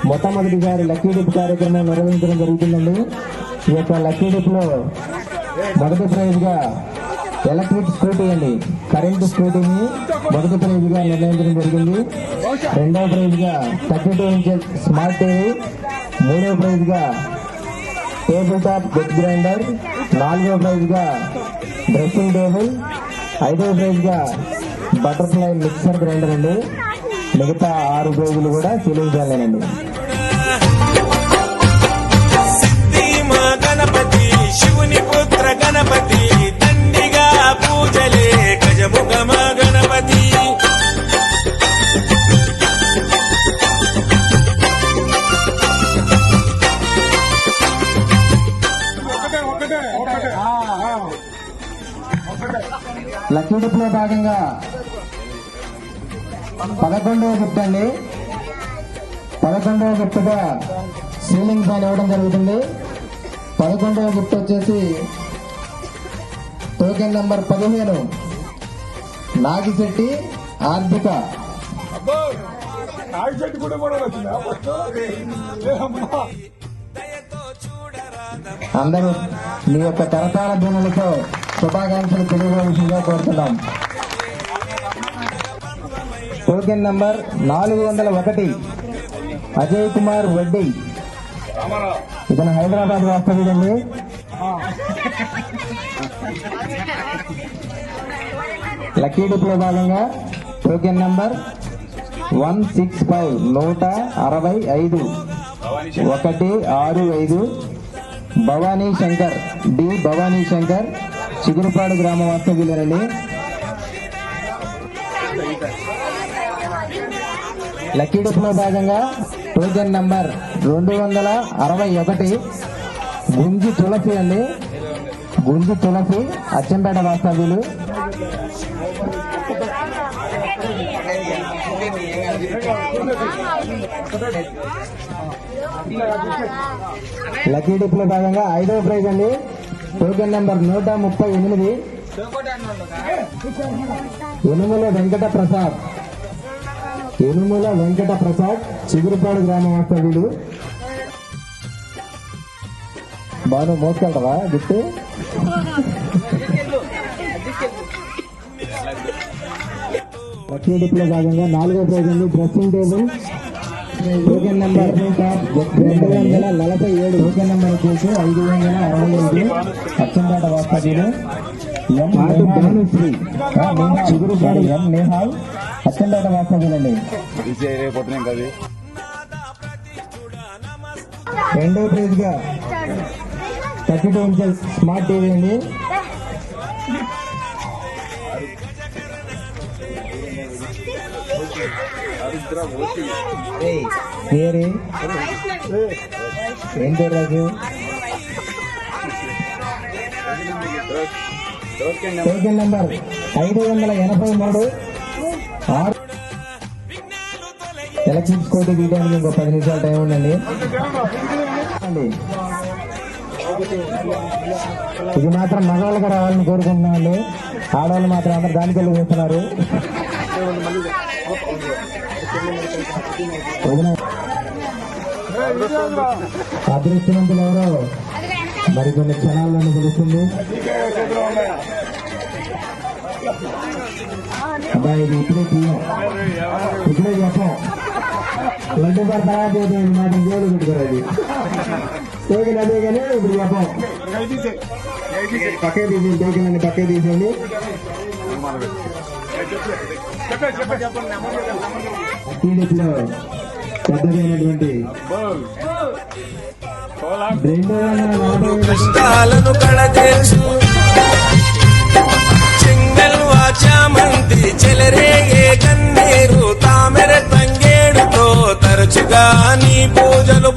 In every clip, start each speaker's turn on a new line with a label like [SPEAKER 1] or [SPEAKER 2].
[SPEAKER 1] మొట్టమొదటిసారి lucky dip కార్యక్రమం నిర్వహించడం జరుగుతుందండి. ఈ యొక్క లక్కీ డిప్ లో మొదటి ప్రైజ్ గా ఎలక్ట్రిక్ స్కూటీ అండి, కరెంటు స్కూటీని మొదటి ప్రైజ్ గా నిర్ణయించడం జరిగింది. రెండవ ప్రైజ్ గా 32 ఇంచెస్ స్మార్ట్ టీవీ, మూడవ ప్రైజ్ గా టేబుల్ టాప్ బెడ్ గ్రైండర్, నాలుగవ ప్రైజ్ గా డ్రెస్సింగ్ టేబుల్, ఐదవ ప్రైజ్ గా బటర్ఫ్లై మిక్సర్ గ్రైండర్ అండి. మిగతా 6 ప్రైజులు కూడా సీలింగ్ ఫ్యాన్లేనండి.
[SPEAKER 2] గణపతి శివుని పుత్ర గణపతి దండిగా పూజలే గజముఖమ గణపతి.
[SPEAKER 1] లక్కీ డిప్ లో భాగంగా 11వ గిఫ్ట్ అండి. 11వ గిఫ్ట్ గా సీలింగ్ ఫ్యాన్ ఇవ్వడం జరుగుతుంది. 11వ గిఫ్ట్ వచ్చేసి టోకెన్ నంబర్ 15 నాగిశెట్టి ఆర్ధిక. అందరూ మీ యొక్క కరతాళ ధ్వనులతో శుభాకాంక్షలు తెలియజేయవలసిందిగా కోరుతున్నాం. టోకెన్ నంబర్ 401 అజయ్ కుమార్ వడ్డీ. ఇతను హైదరాబాద్ వాస్తవ్యుడండి. లక్కీ డిప్ లో భాగంగా token number 165 165 165 Bhavani Shankar D. Bhavani Shankar Chigurupadu గ్రామ వాస్తవ్యులేనండి. లక్కీ డిప్ లో భాగంగా టోకెన్ నంబర్ 261 గుంజి తులసి అండి. గుంజి తులసి అచ్చంపేట వాస్తవ్యులు. లక్కీ డిప్ లో భాగంగా 5వ ప్రైజ్ అండి. Token number 138 Yanamala Venkata Prasad. యనుమల వెంకట ప్రసాద్ చిగురుపాడు గ్రామ వాస్తవ్యులు. బాను మోసుకెళ్తావా గిఫ్ట్? లక్కీ డిప్ లో భాగంగా 4వ ప్రైజ్ అండి. Dressing table. Token number 247. Token number వచ్చేసి 565 అచ్చంపేట వాస్తవ్యులు. భానుశ్రీ చిగురుపాడు ఎం నేహాల్ అచ్చంపేట వాస్తవ్యులండి. రెండవ ప్రైజ్ గా 32 ఇంచెస్ స్మార్ట్ టీవీ అండి. ఏం పేరు రాజు? టోకెన్ నంబర్ 583 ఎలక్ట్రిక్ స్కూటీ తీయడానికి ఇంకో 10 నిమిషాల టైం ఉందండి. ఇది మాత్రం మగవాళ్ళకి రావాలని కోరుకుంటున్నామండి. ఆడవాళ్ళు మాత్రం అందరు దానికి వెళ్ళి చూస్తున్నారు. అదృష్టవంతులు ఎవరో మరికొన్ని క్షణాల్లోనే తెలుస్తుంది. అబ్బాయి ఇది ఇప్పుడే తీయం, ఇప్పుడే చెప్పం. 20 తర్వాత మాట జోలు పెట్టుకోరాది. టోకెన్ అదే కానీ ఇప్పుడు చెప్పం. పక్కే తీసేయండి, టోకెన్ అన్ని పక్కే తీసేయండి. టీడీపీలో పెద్దదైనటువంటి 240
[SPEAKER 2] కష్టాలను కడతీర్చు చెంగల్ వాచామంతి చెలరేగే కన్నీరు తామెర తంగేడుతో తరచుగా నీ పూజలు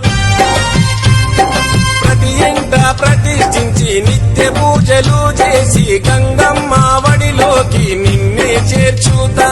[SPEAKER 2] ప్రతి ఇంట ప్రతిష్ఠించి నిత్య పూజలు చేసి గంగమ్మ వడిలోకి నిన్నే చేర్చుతా